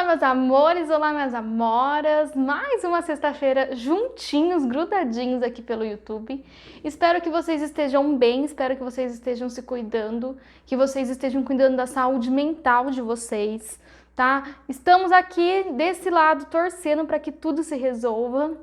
Olá, meus amores, olá, minhas amoras. Mais uma sexta-feira juntinhos, grudadinhos aqui pelo YouTube. Espero que vocês estejam bem, espero que vocês estejam se cuidando, que vocês estejam cuidando da saúde mental de vocês, tá? Estamos aqui desse lado torcendo para que tudo se resolva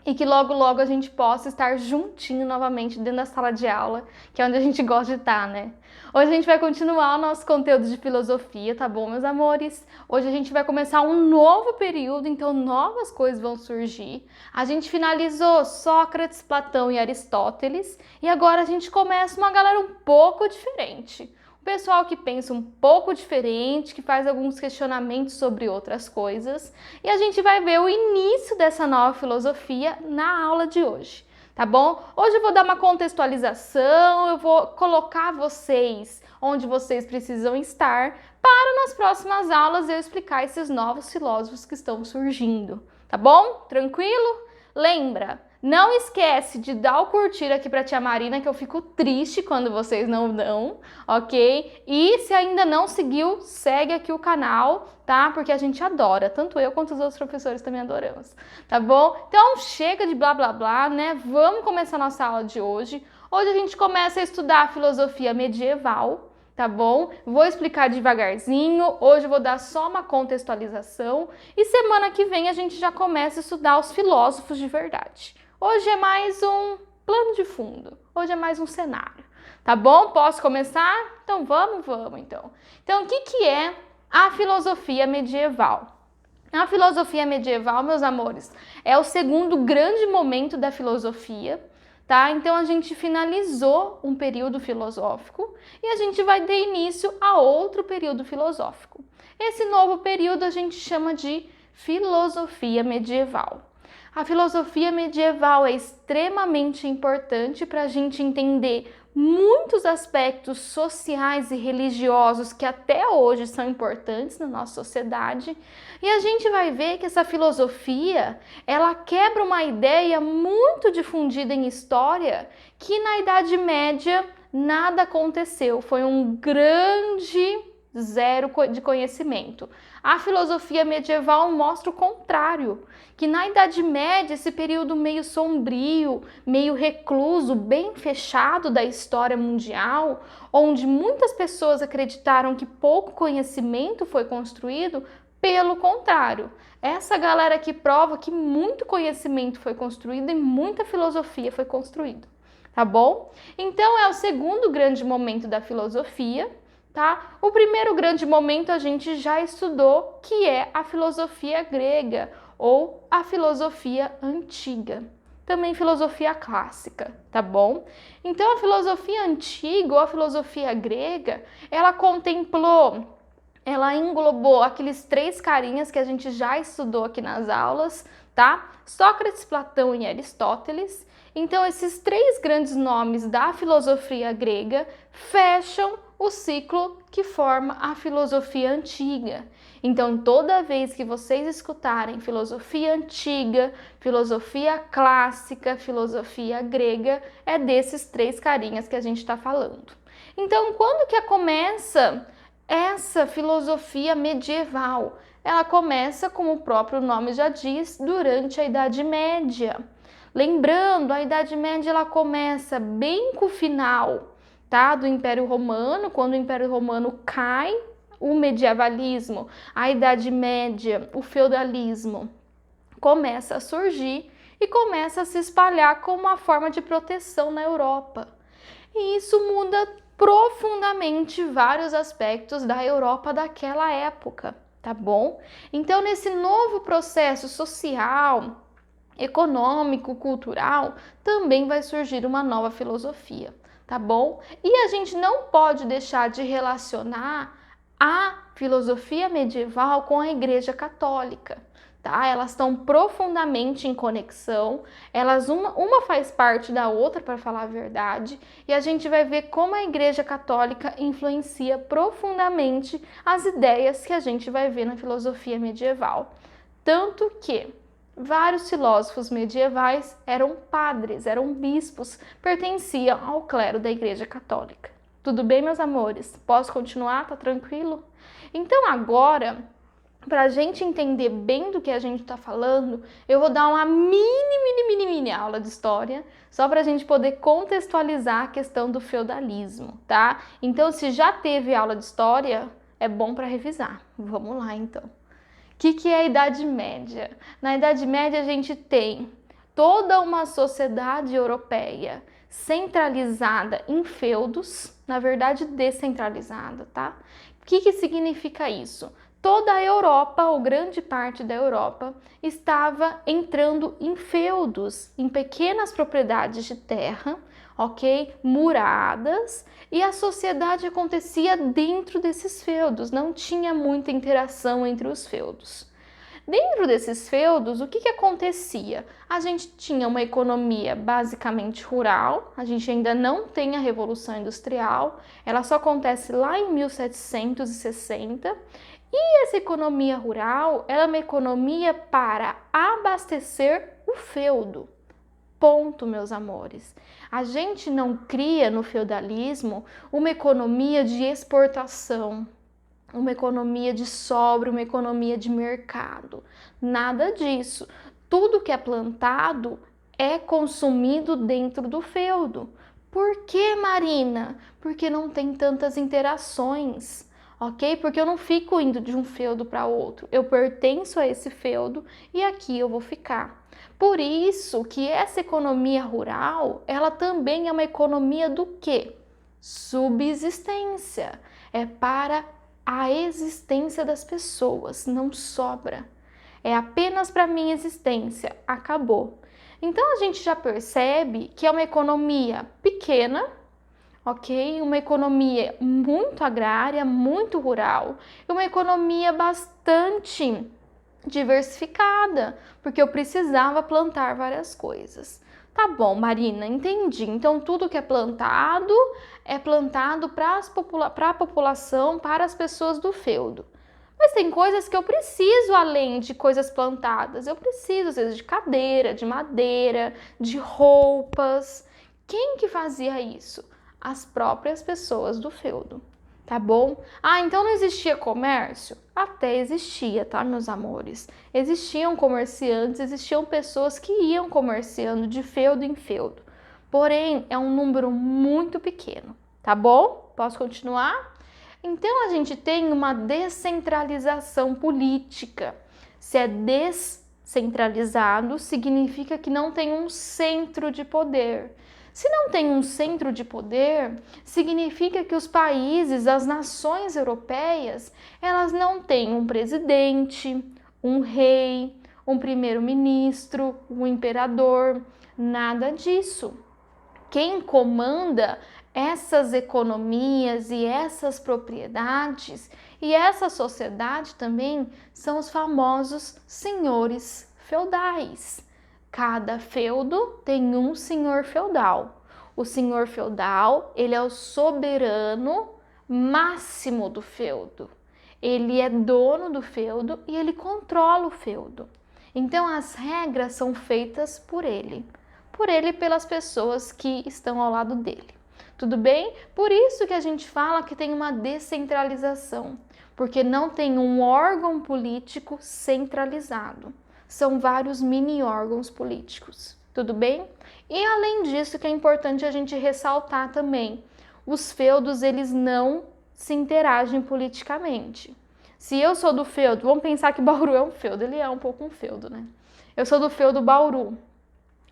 e que logo logo a gente possa estar juntinho novamente dentro da sala de aula, que é onde a gente gosta de estar, né? Hoje a gente vai continuar o nosso conteúdo de filosofia, tá bom, meus amores? Hoje a gente vai começar um novo período, então novas coisas vão surgir. A gente finalizou Sócrates, Platão e Aristóteles e agora a gente começa uma galera um pouco diferente. O pessoal que pensa um pouco diferente, que faz alguns questionamentos sobre outras coisas. E a gente vai ver o início dessa nova filosofia na aula de hoje, tá bom? Hoje eu vou dar uma contextualização, eu vou colocar vocês onde vocês precisam estar para nas próximas aulas eu explicar esses novos filósofos que estão surgindo, tá bom? Tranquilo? Lembra? Não esquece de dar o curtir aqui pra tia Marina, que eu fico triste quando vocês não dão, ok? E se ainda não seguiu, segue aqui o canal, tá? Porque a gente adora, tanto eu quanto os outros professores também adoramos, tá bom? Então chega de blá blá blá, né? Vamos começar a nossa aula de hoje. Hoje a gente começa a estudar a filosofia medieval, tá bom? Vou explicar devagarzinho, hoje eu vou dar só uma contextualização e semana que vem a gente já começa a estudar os filósofos de verdade. Hoje é mais um plano de fundo, hoje é mais um cenário, tá bom? Posso começar? Então vamos então. Então o que é a filosofia medieval? A filosofia medieval, meus amores, é o segundo grande momento da filosofia, tá? Então a gente finalizou um período filosófico e a gente vai dar início a outro período filosófico. Esse novo período a gente chama de filosofia medieval. A filosofia medieval é extremamente importante para a gente entender muitos aspectos sociais e religiosos que até hoje são importantes na nossa sociedade. E a gente vai ver que essa filosofia, ela quebra uma ideia muito difundida em história, que na Idade Média nada aconteceu, foi um grande zero de conhecimento. A filosofia medieval mostra o contrário, que na Idade Média, esse período meio sombrio, meio recluso, bem fechado da história mundial, onde muitas pessoas acreditaram que pouco conhecimento foi construído, pelo contrário, essa galera que prova que muito conhecimento foi construído e muita filosofia foi construída, tá bom? Então é o segundo grande momento da filosofia. Tá? O primeiro grande momento a gente já estudou, que é a filosofia grega ou a filosofia antiga, também filosofia clássica, tá bom? Então a filosofia antiga ou a filosofia grega, ela englobou aqueles três carinhas que a gente já estudou aqui nas aulas, tá? Sócrates, Platão e Aristóteles. Então esses três grandes nomes da filosofia grega fecham o ciclo que forma a filosofia antiga. Então, toda vez que vocês escutarem filosofia antiga, filosofia clássica, filosofia grega, é desses três carinhas que a gente está falando. Então, quando que começa essa filosofia medieval? Ela começa, como o próprio nome já diz, durante a Idade Média. Lembrando, a Idade Média ela começa bem com o final, tá, do Império Romano. Quando o Império Romano cai, o medievalismo, a Idade Média, o feudalismo começa a surgir e começa a se espalhar como uma forma de proteção na Europa. E isso muda profundamente vários aspectos da Europa daquela época, tá bom? Então, nesse novo processo social, econômico, cultural, também vai surgir uma nova filosofia, tá bom? E a gente não pode deixar de relacionar a filosofia medieval com a Igreja Católica, tá? Elas estão profundamente em conexão, uma faz parte da outra, para falar a verdade, e a gente vai ver como a Igreja Católica influencia profundamente as ideias que a gente vai ver na filosofia medieval. Tanto que vários filósofos medievais eram padres, eram bispos, pertenciam ao clero da Igreja Católica. Tudo bem, meus amores? Posso continuar? Tá tranquilo? Então agora para a gente entender bem do que a gente está falando, eu vou dar uma mini aula de história, só para a gente poder contextualizar a questão do feudalismo, tá? Então, se já teve aula de história, é bom para revisar. Vamos lá, então. O que é a Idade Média? Na Idade Média, a gente tem toda uma sociedade europeia centralizada em feudos, na verdade descentralizada, tá? O que significa isso? Toda a Europa, ou grande parte da Europa, estava entrando em feudos, em pequenas propriedades de terra, ok? Muradas, e a sociedade acontecia dentro desses feudos, não tinha muita interação entre os feudos. Dentro desses feudos, o que acontecia? A gente tinha uma economia basicamente rural, a gente ainda não tem a Revolução Industrial, ela só acontece lá em 1760, e essa economia rural, ela é uma economia para abastecer o feudo. Ponto, meus amores. A gente não cria no feudalismo uma economia de exportação, uma economia de sobra, uma economia de mercado. Nada disso. Tudo que é plantado é consumido dentro do feudo. Por que, Marina? Porque não tem tantas interações, ok? Porque eu não fico indo de um feudo para outro. Eu pertenço a esse feudo e aqui eu vou ficar. Por isso que essa economia rural, ela também é uma economia do quê? Subsistência. É para a existência das pessoas, não sobra. É apenas para minha existência, acabou. Então a gente já percebe que é uma economia pequena, ok? Uma economia muito agrária, muito rural, e uma economia bastante diversificada, porque eu precisava plantar várias coisas. Tá bom, Marina, entendi. Então tudo que é plantado para a população, para as pessoas do feudo. Mas tem coisas que eu preciso além de coisas plantadas. Eu preciso, às vezes, de cadeira, de madeira, de roupas. Quem que fazia isso? As próprias pessoas do feudo. Tá bom? Ah, então não existia comércio? Até existia, tá, meus amores? Existiam comerciantes, existiam pessoas que iam comerciando de feudo em feudo. Porém, é um número muito pequeno, tá bom? Posso continuar? Então, a gente tem uma descentralização política. Se é descentralizado, significa que não tem um centro de poder. Se não tem um centro de poder, significa que os países, as nações europeias, elas não têm um presidente, um rei, um primeiro-ministro, um imperador, nada disso. Quem comanda essas economias e essas propriedades e essa sociedade também são os famosos senhores feudais. Cada feudo tem um senhor feudal. O senhor feudal, ele é o soberano máximo do feudo. Ele é dono do feudo e ele controla o feudo. Então as regras são feitas por ele e pelas pessoas que estão ao lado dele. Tudo bem? Por isso que a gente fala que tem uma descentralização, porque não tem um órgão político centralizado. São vários mini órgãos políticos, tudo bem? E além disso, que é importante a gente ressaltar também, os feudos, eles não se interagem politicamente. Se eu sou do feudo, vamos pensar que Bauru é um feudo, ele é um pouco um feudo, né? Eu sou do feudo Bauru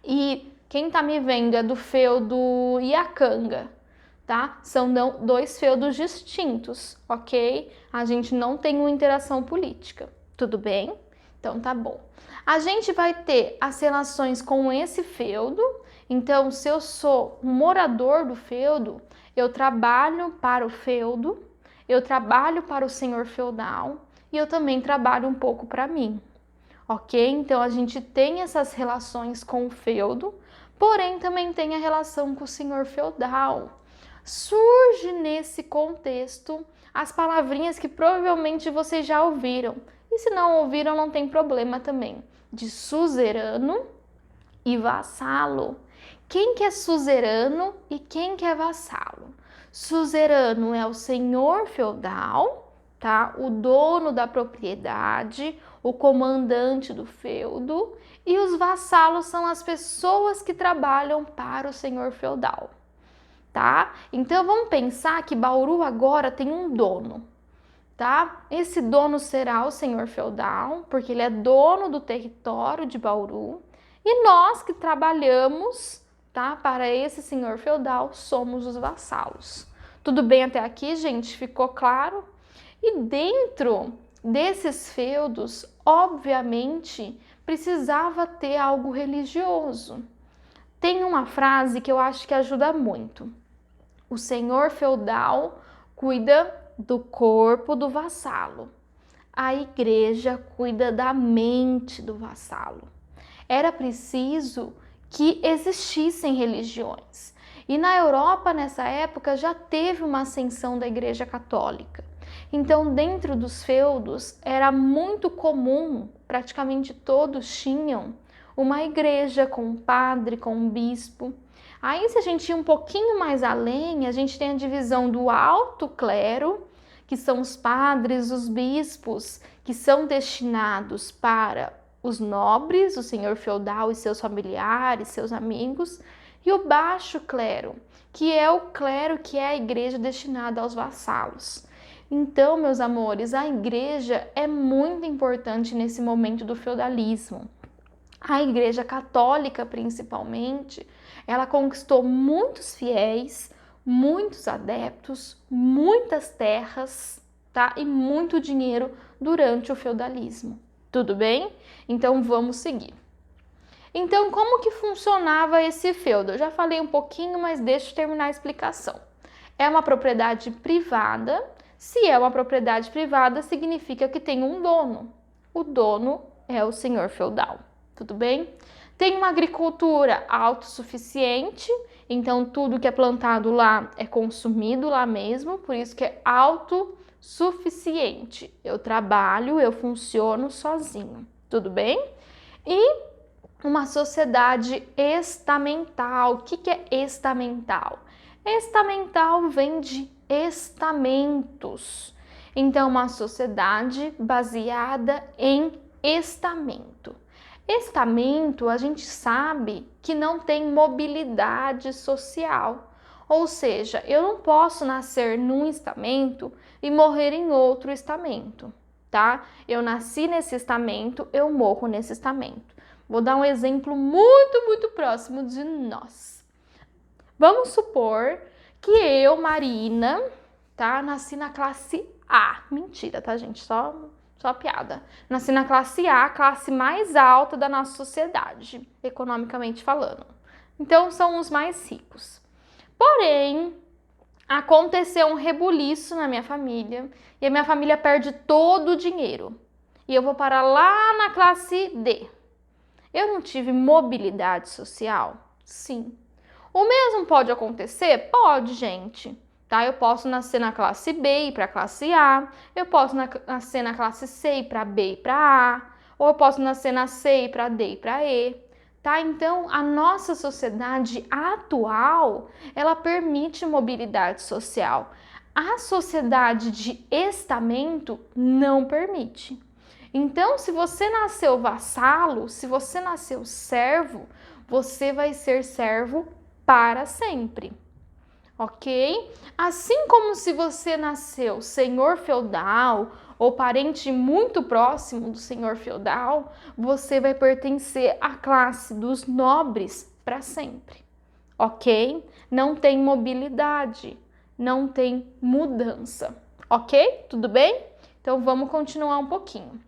e quem tá me vendo é do feudo Iacanga, tá? São dois feudos distintos, ok? A gente não tem uma interação política, tudo bem? Então tá bom. A gente vai ter as relações com esse feudo, então se eu sou um morador do feudo, eu trabalho para o feudo, eu trabalho para o senhor feudal e eu também trabalho um pouco para mim, ok? Então a gente tem essas relações com o feudo, porém também tem a relação com o senhor feudal. Surge nesse contexto as palavrinhas que provavelmente vocês já ouviram, e se não ouviram não tem problema também, de suzerano e vassalo. Quem que é suzerano e quem que é vassalo? Suzerano é o senhor feudal tá? O dono da propriedade, o comandante do feudo, e os vassalos são as pessoas que trabalham para o senhor feudal, tá? Então vamos pensar que Bauru agora tem um dono, tá? Esse dono será o senhor feudal, porque ele é dono do território de Bauru, e nós que trabalhamos, tá, para esse senhor feudal somos os vassalos. Tudo bem até aqui, gente? Ficou claro? E dentro desses feudos, obviamente, precisava ter algo religioso. Tem uma frase que eu acho que ajuda muito. O senhor feudal cuida do corpo do vassalo. A igreja cuida da mente do vassalo. Era preciso que existissem religiões. E na Europa, nessa época, já teve uma ascensão da Igreja Católica. Então, dentro dos feudos, era muito comum, praticamente todos tinham, uma igreja com um padre, com um bispo. Aí, se a gente ir um pouquinho mais além, a gente tem a divisão do alto clero, que são os padres, os bispos, que são destinados para os nobres, o senhor feudal e seus familiares, seus amigos, e o baixo clero, que é o clero que é a igreja destinada aos vassalos. Então, meus amores, a igreja é muito importante nesse momento do feudalismo. A igreja católica, principalmente, ela conquistou muitos fiéis, muitos adeptos, muitas terras, tá? E muito dinheiro durante o feudalismo. Tudo bem? Então, vamos seguir. Então, como que funcionava esse feudo? Eu já falei um pouquinho, mas deixa eu terminar a explicação. É uma propriedade privada. Se é uma propriedade privada, significa que tem um dono. O dono é o senhor feudal. Tudo bem? Tem uma agricultura autossuficiente, então tudo que é plantado lá é consumido lá mesmo, por isso que é autossuficiente. Eu trabalho, eu funciono sozinho. Tudo bem? E uma sociedade estamental. O que é estamental? Estamental vem de estamentos. Então, uma sociedade baseada em estamento. Estamento, a gente sabe que não tem mobilidade social. Ou seja, eu não posso nascer num estamento e morrer em outro estamento, tá? Eu nasci nesse estamento, eu morro nesse estamento. Vou dar um exemplo muito próximo de nós. Vamos supor que eu, Marina, tá? Nasci na classe A. Mentira, tá, gente? Só piada. Nasci na classe A, a classe mais alta da nossa sociedade, economicamente falando. Então, são os mais ricos. Porém, aconteceu um rebuliço na minha família e a minha família perde todo o dinheiro. E eu vou parar lá na classe D. Eu não tive mobilidade social? Sim. O mesmo pode acontecer? Pode, gente. Tá? Eu posso nascer na classe B e ir para a classe A. Eu posso nascer na classe C e ir para B e para A. Ou eu posso nascer na C e ir para D e para E. Tá? Então, a nossa sociedade atual, ela permite mobilidade social. A sociedade de estamento não permite. Então, se você nasceu vassalo, se você nasceu servo, você vai ser servo para sempre, ok? Assim como se você nasceu senhor feudal ou parente muito próximo do senhor feudal, você vai pertencer à classe dos nobres para sempre, ok? Não tem mobilidade, não tem mudança, ok? Tudo bem? Então, vamos continuar um pouquinho.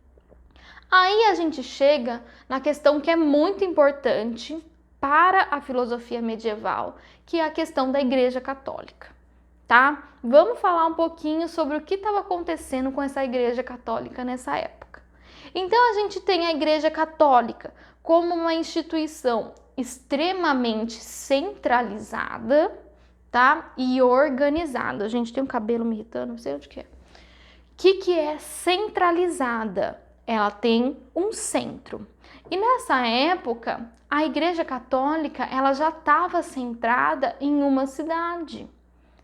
Aí a gente chega na questão que é muito importante para a filosofia medieval, que é a questão da Igreja Católica, tá? Vamos falar um pouquinho sobre o que estava acontecendo com essa Igreja Católica nessa época. Então a gente tem a Igreja Católica como uma instituição extremamente centralizada, tá? E organizada. A gente tem um cabelo me irritando, não sei onde que é. O que é centralizada? Ela tem um centro. E nessa época, a Igreja Católica ela já estava centrada em uma cidade,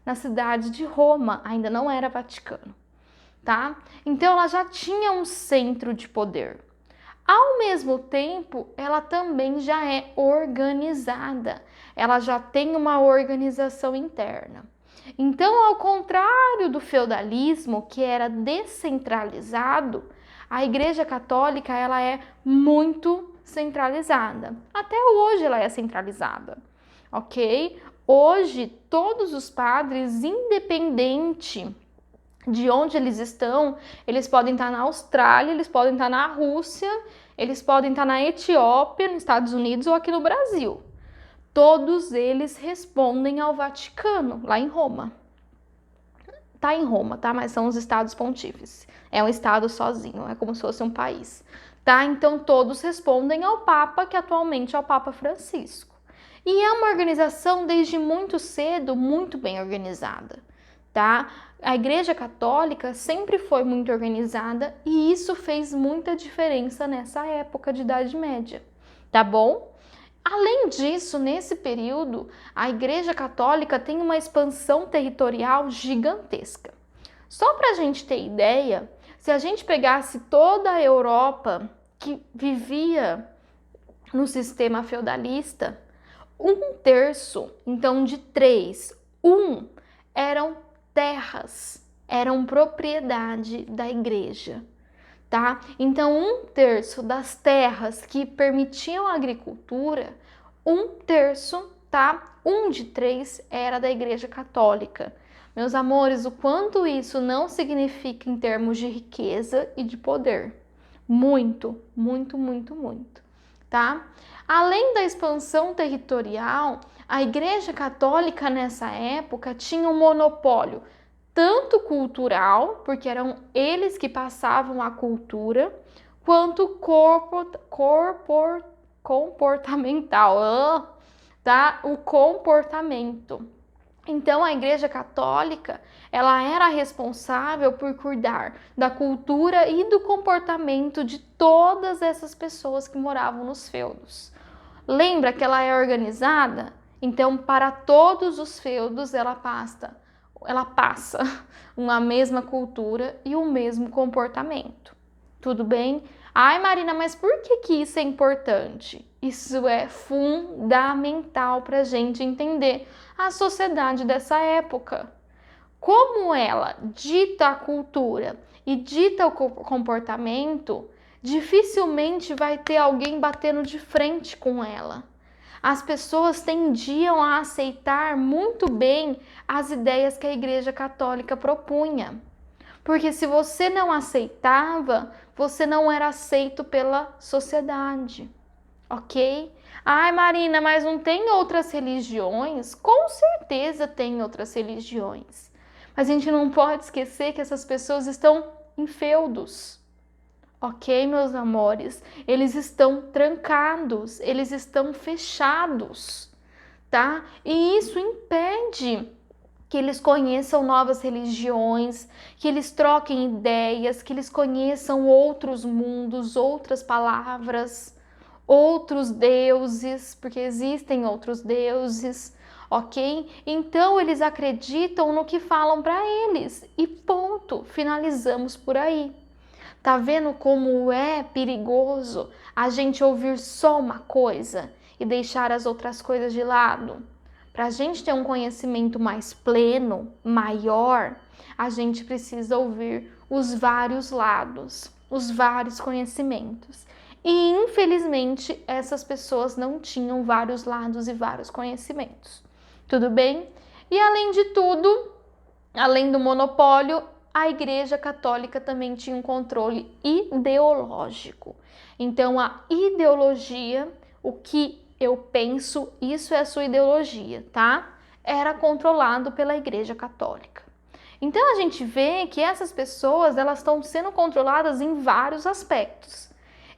na cidade de Roma, ainda não era Vaticano. tá? Então ela já tinha um centro de poder. Ao mesmo tempo, ela também já é organizada, ela já tem uma organização interna. Então, ao contrário do feudalismo, que era descentralizado, a Igreja Católica ela é muito centralizada. Até hoje ela é centralizada, ok? Hoje, todos os padres, independente de onde eles estão, eles podem estar na Austrália, eles podem estar na Rússia, eles podem estar na Etiópia, nos Estados Unidos ou aqui no Brasil. Todos eles respondem ao Vaticano, lá em Roma. Tá em Roma, tá? Mas são os estados pontífices. É um estado sozinho, é como se fosse um país. Tá? Então todos respondem ao Papa, que atualmente é o Papa Francisco. E é uma organização desde muito cedo, muito bem organizada. Tá? A Igreja Católica sempre foi muito organizada e isso fez muita diferença nessa época de Idade Média, tá bom? Além disso, nesse período, a Igreja Católica tem uma expansão territorial gigantesca. Só para a gente ter ideia, se a gente pegasse toda a Europa que vivia no sistema feudalista, 1/3, então de 3, 1 eram terras, eram propriedade da igreja, tá? Então 1/3 das terras que permitiam a agricultura, 1/3, tá? 1/3 era da Igreja Católica. Meus amores, o quanto isso não significa em termos de riqueza e de poder? Muito, muito, muito, muito, tá? Além da expansão territorial, a Igreja Católica nessa época tinha um monopólio tanto cultural, porque eram eles que passavam a cultura, quanto comportamental, tá? O comportamento. Então a Igreja Católica, ela era responsável por cuidar da cultura e do comportamento de todas essas pessoas que moravam nos feudos. Lembra que ela é organizada? Então, para todos os feudos, ela passa uma mesma cultura e o mesmo comportamento. Tudo bem? Ai, Marina, mas por que isso é importante? Isso é fundamental para a gente entender a sociedade dessa época. Como ela dita a cultura e dita o comportamento, dificilmente vai ter alguém batendo de frente com ela. As pessoas tendiam a aceitar muito bem as ideias que a Igreja Católica propunha. Porque se você não aceitava, você não era aceito pela sociedade, ok? Ai, Marina, mas não tem outras religiões? Com certeza tem outras religiões. Mas a gente não pode esquecer que essas pessoas estão em feudos. Ok, meus amores? Eles estão trancados, eles estão fechados, tá? E isso impede que eles conheçam novas religiões, que eles troquem ideias, que eles conheçam outros mundos, outras palavras, outros deuses, porque existem outros deuses, ok? Então eles acreditam no que falam para eles e ponto, finalizamos por aí. Tá vendo como é perigoso a gente ouvir só uma coisa e deixar as outras coisas de lado? Para a gente ter um conhecimento mais pleno, maior, a gente precisa ouvir os vários lados, os vários conhecimentos. E infelizmente essas pessoas não tinham vários lados e vários conhecimentos. Tudo bem? E além de tudo, além do monopólio, a Igreja Católica também tinha um controle ideológico. Então, a ideologia, o que eu penso, isso é a sua ideologia, tá? Era controlado pela Igreja Católica. Então, a gente vê que essas pessoas, elas estão sendo controladas em vários aspectos.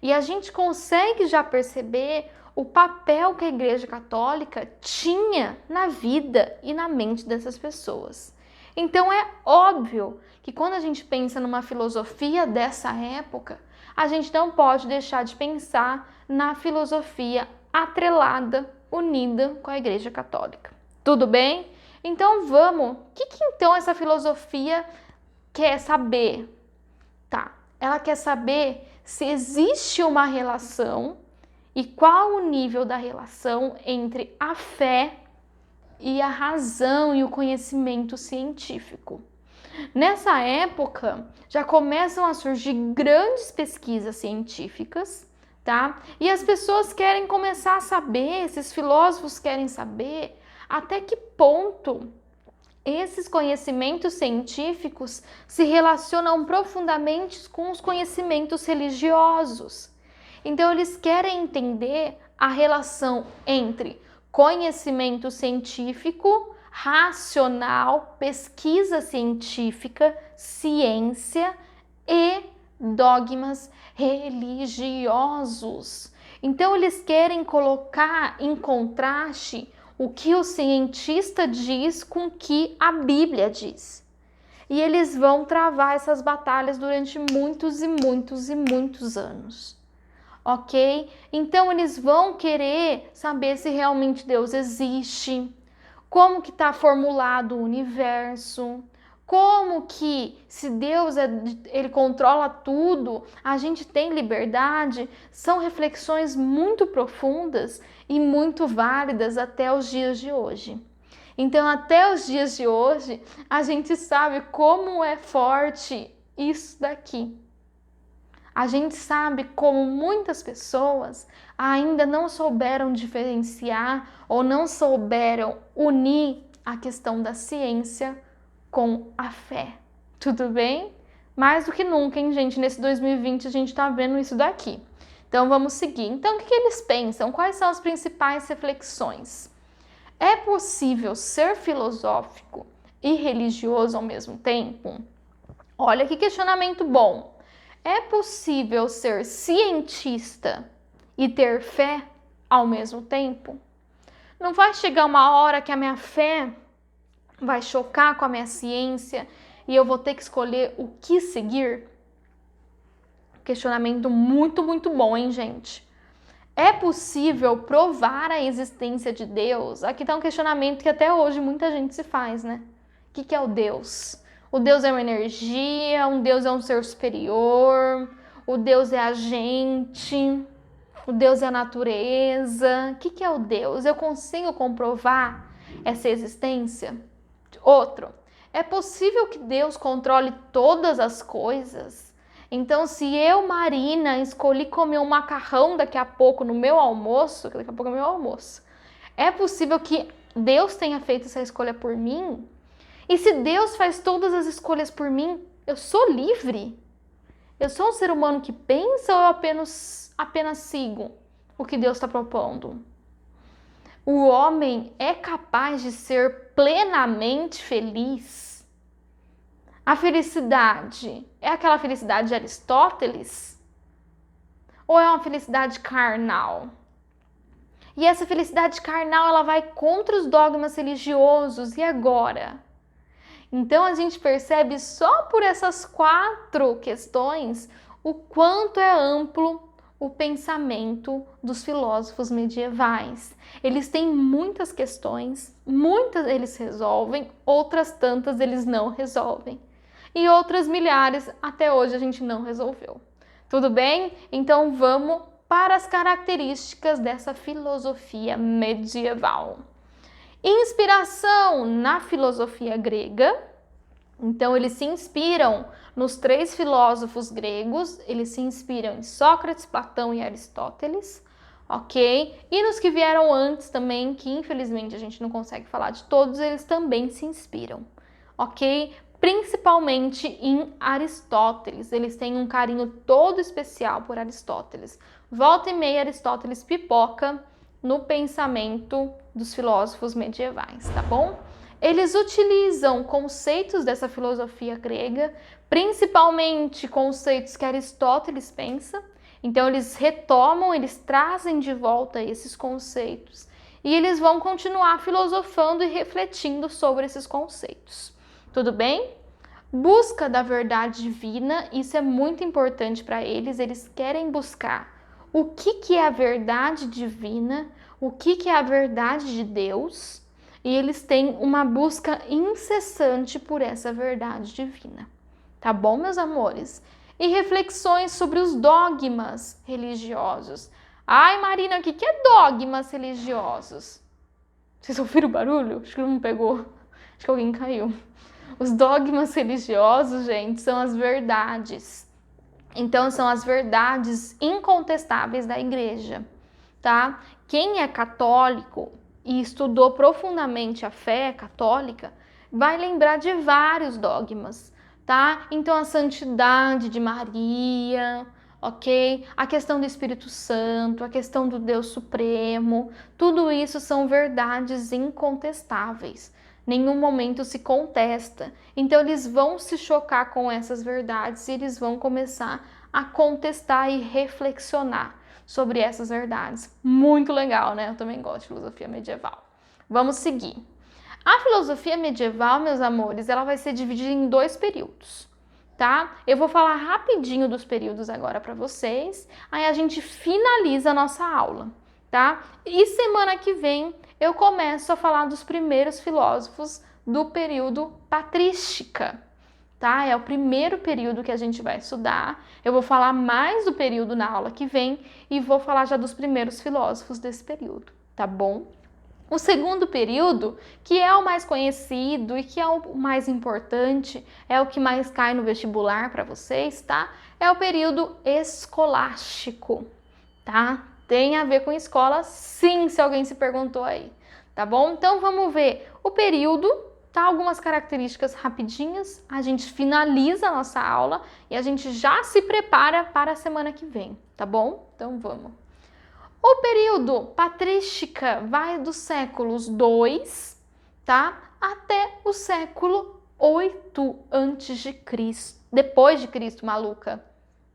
E a gente consegue já perceber o papel que a Igreja Católica tinha na vida e na mente dessas pessoas. Então é óbvio que quando a gente pensa numa filosofia dessa época, a gente não pode deixar de pensar na filosofia atrelada, unida com a Igreja Católica. Tudo bem? Então vamos, o que então essa filosofia quer saber? ela quer saber se existe uma relação e qual o nível da relação entre a fé e a razão e o conhecimento científico. Nessa época, já começam a surgir grandes pesquisas científicas, tá? E as pessoas querem começar a saber, esses filósofos querem saber até que ponto esses conhecimentos científicos se relacionam profundamente com os conhecimentos religiosos. Então, eles querem entender a relação entre conhecimento científico, racional, pesquisa científica, ciência e dogmas religiosos. Então, eles querem colocar em contraste o que o cientista diz com o que a Bíblia diz. E eles vão travar essas batalhas durante muitos e muitos e muitos anos. Ok? Então eles vão querer saber se realmente Deus existe, como que está formulado o universo, como que, se Deus ele controla tudo, a gente tem liberdade. São reflexões muito profundas e muito válidas até os dias de hoje. Então, até os dias de hoje, a gente sabe como é forte isso daqui. A gente sabe como muitas pessoas ainda não souberam diferenciar ou não souberam unir a questão da ciência com a fé. Tudo bem? Mais do que nunca, hein, gente? Nesse 2020 a gente tá vendo isso daqui. Então vamos seguir. Então o que eles pensam? Quais são as principais reflexões? É possível ser filosófico e religioso ao mesmo tempo? Olha que questionamento bom. É possível ser cientista e ter fé ao mesmo tempo? Não vai chegar uma hora que a minha fé vai chocar com a minha ciência e eu vou ter que escolher o que seguir? Questionamento muito, muito bom, hein, gente? É possível provar a existência de Deus? Aqui está um questionamento que até hoje muita gente se faz, né? O que é o Deus? O Deus é uma energia, um Deus é um ser superior, o Deus é a gente, o Deus é a natureza. O que é o Deus? Eu consigo comprovar essa existência? Outro, é possível que Deus controle todas as coisas? Então, se eu, Marina, escolhi comer um macarrão daqui a pouco no meu almoço, que daqui a pouco é meu almoço, é possível que Deus tenha feito essa escolha por mim? E se Deus faz todas as escolhas por mim, eu sou livre? Eu sou um ser humano que pensa ou eu apenas sigo o que Deus está propondo? O homem é capaz de ser plenamente feliz? A felicidade é aquela felicidade de Aristóteles? Ou é uma felicidade carnal? E essa felicidade carnal, ela vai contra os dogmas religiosos. E agora? Então a gente percebe só por essas 4 questões o quanto é amplo o pensamento dos filósofos medievais. Eles têm muitas questões, muitas eles resolvem, outras tantas eles não resolvem. E outras milhares até hoje a gente não resolveu. Tudo bem? Então vamos para as características dessa filosofia medieval. Inspiração na filosofia grega. Então eles se inspiram nos 3 filósofos gregos, eles se inspiram em Sócrates, Platão e Aristóteles, ok? E nos que vieram antes também, que infelizmente a gente não consegue falar de todos, eles também se inspiram, ok? Principalmente em Aristóteles, eles têm um carinho todo especial por Aristóteles. Volta e meia Aristóteles pipoca no pensamento dos filósofos medievais, tá bom? Eles utilizam conceitos dessa filosofia grega, principalmente conceitos que Aristóteles pensa. Então eles retomam, eles trazem de volta esses conceitos e eles vão continuar filosofando e refletindo sobre esses conceitos. Tudo bem? Busca da verdade divina, isso é muito importante para eles. Eles querem buscar o que é a verdade divina, o que é a verdade de Deus, e eles têm uma busca incessante por essa verdade divina. Tá bom, meus amores? e reflexões sobre os dogmas religiosos. Ai, Marina, o que é dogmas religiosos? Vocês ouviram o barulho? Acho que não pegou. Acho que alguém caiu. Os dogmas religiosos, gente, são as verdades. Então, são as verdades incontestáveis da igreja, tá? Quem é católico e estudou profundamente a fé católica vai lembrar de vários dogmas, tá? Então, a santidade de Maria, ok? A questão do Espírito Santo, a questão do Deus Supremo, tudo isso são verdades incontestáveis. Nenhum momento se contesta. Então, eles vão se chocar com essas verdades e eles vão começar a contestar e reflexionar sobre essas verdades. Muito legal, né? Eu também gosto de filosofia medieval. Vamos seguir. A filosofia medieval, meus amores, ela vai ser dividida em 2 períodos, tá? Eu vou falar rapidinho dos períodos agora para vocês, aí a gente finaliza a nossa aula, tá? E semana que vem eu começo a falar dos primeiros filósofos do período patrística, tá? É o primeiro período que a gente vai estudar. Eu vou falar mais do período na aula que vem e vou falar já dos primeiros filósofos desse período, tá bom? O segundo período, que é o mais conhecido e que é o mais importante, é o que mais cai no vestibular para vocês, tá? É o período escolástico, tá? Tem a ver com escola, sim, se alguém se perguntou aí, tá bom? Então vamos ver o período, tá? Algumas características rapidinhas, a gente finaliza a nossa aula e a gente já se prepara para a semana que vem, tá bom? Então vamos. O período patrística vai dos séculos 2, tá? Até o século 8 antes de Cristo. Depois de Cristo, maluca.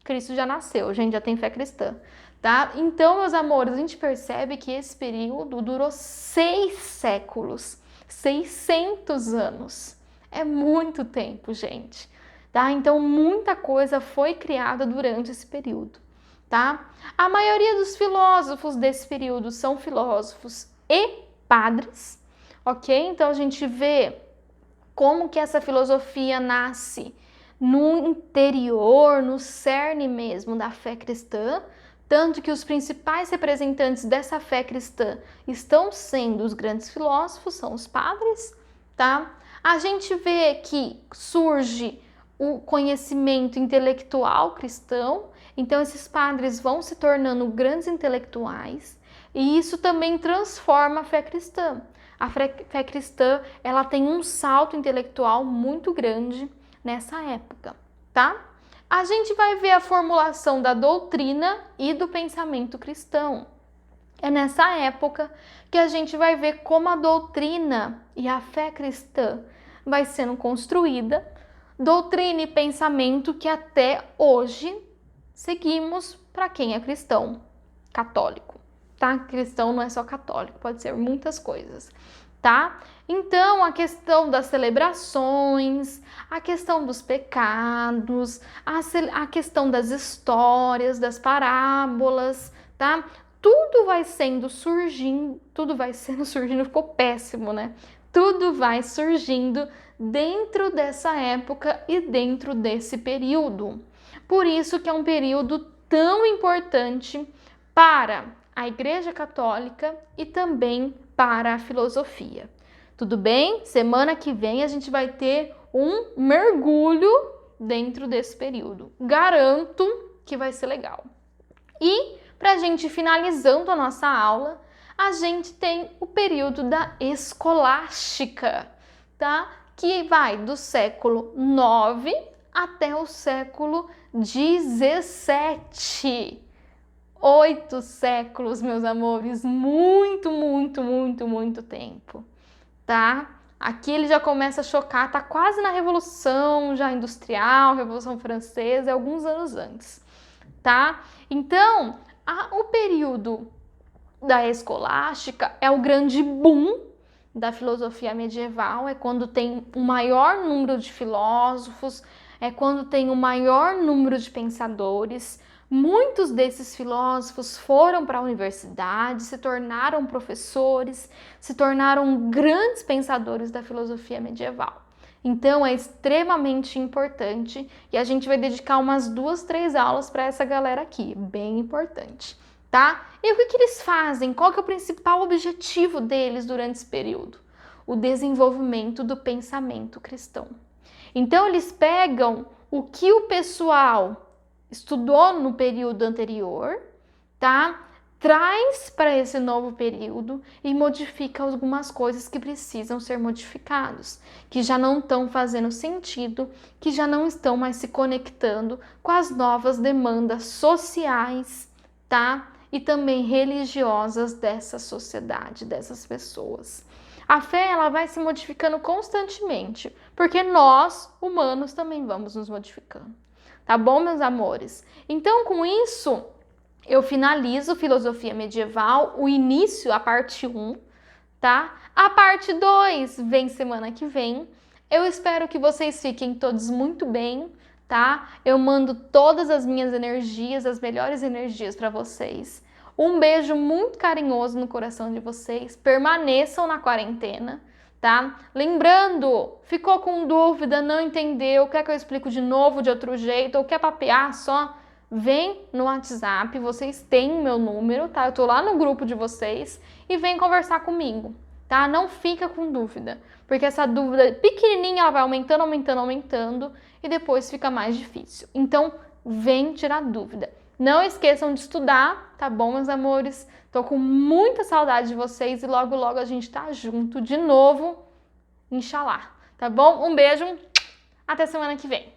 Cristo já nasceu, a gente já tem fé cristã, tá? Então, meus amores, a gente percebe que esse período durou 6 séculos, 600 anos. É muito tempo, gente, tá? Então, muita coisa foi criada durante esse período, tá? A maioria dos filósofos desse período são filósofos e padres, ok? Então, a gente vê como que essa filosofia nasce no interior, no cerne mesmo da fé cristã, tanto que os principais representantes dessa fé cristã estão sendo os grandes filósofos, são os padres, tá? A gente vê que surge o conhecimento intelectual cristão, então esses padres vão se tornando grandes intelectuais, e isso também transforma a fé cristã. A fé cristã, ela tem um salto intelectual muito grande nessa época, tá? A gente vai ver a formulação da doutrina e do pensamento cristão. É nessa época que a gente vai ver como a doutrina e a fé cristã vai sendo construída, doutrina e pensamento que até hoje seguimos para quem é cristão, católico, tá? Cristão não é só católico, pode ser muitas coisas, tá? Então, a questão das celebrações, a questão dos pecados, a questão das histórias, das parábolas, tá? Tudo vai sendo surgindo, ficou péssimo, né? Tudo vai surgindo dentro dessa época e dentro desse período. Por isso que é um período tão importante para a Igreja Católica e também para a filosofia. Tudo bem? Semana que vem a gente vai ter um mergulho dentro desse período. Garanto que vai ser legal. E para a gente finalizando a nossa aula, a gente tem o período da escolástica, tá? Que vai do século 9 até o século 17. 8 séculos, meus amores, muito tempo, tá? Aqui ele já começa a chocar, tá quase na Revolução já Industrial, Revolução Francesa, alguns anos antes, tá? Então, o período da escolástica é o grande boom da filosofia medieval, é quando tem o maior número de filósofos, é quando tem o maior número de pensadores. Muitos desses filósofos foram para a universidade, se tornaram professores, se tornaram grandes pensadores da filosofia medieval. Então é extremamente importante e a gente vai dedicar umas 2, 3 aulas para essa galera aqui, bem importante, tá? E o que eles fazem? Qual que é o principal objetivo deles durante esse período? O desenvolvimento do pensamento cristão. Então eles pegam o que o pessoal estudou no período anterior, tá? Traz para esse novo período e modifica algumas coisas que precisam ser modificados, que já não estão fazendo sentido, que já não estão mais se conectando com as novas demandas sociais, tá? E também religiosas dessa sociedade, dessas pessoas. A fé, ela vai se modificando constantemente, porque nós, humanos, também vamos nos modificando. Tá bom, meus amores? Então, com isso, eu finalizo Filosofia Medieval, o início, a parte 1, tá? A parte 2 vem semana que vem. Eu espero que vocês fiquem todos muito bem, tá? Eu mando todas as minhas energias, as melhores energias para vocês. Um beijo muito carinhoso no coração de vocês. Permaneçam na quarentena, tá? Lembrando, ficou com dúvida, não entendeu, quer que eu explico de novo, de outro jeito, ou quer papear só? Vem no WhatsApp, vocês têm meu número, tá? Eu tô lá no grupo de vocês e vem conversar comigo, tá? Não fica com dúvida, porque essa dúvida pequenininha, ela vai aumentando, aumentando, aumentando e depois fica mais difícil. Então, vem tirar dúvida. Não esqueçam de estudar, tá bom, meus amores? Tô com muita saudade de vocês e logo, logo a gente tá junto de novo, Inxalá, tá bom? Um beijo, até semana que vem.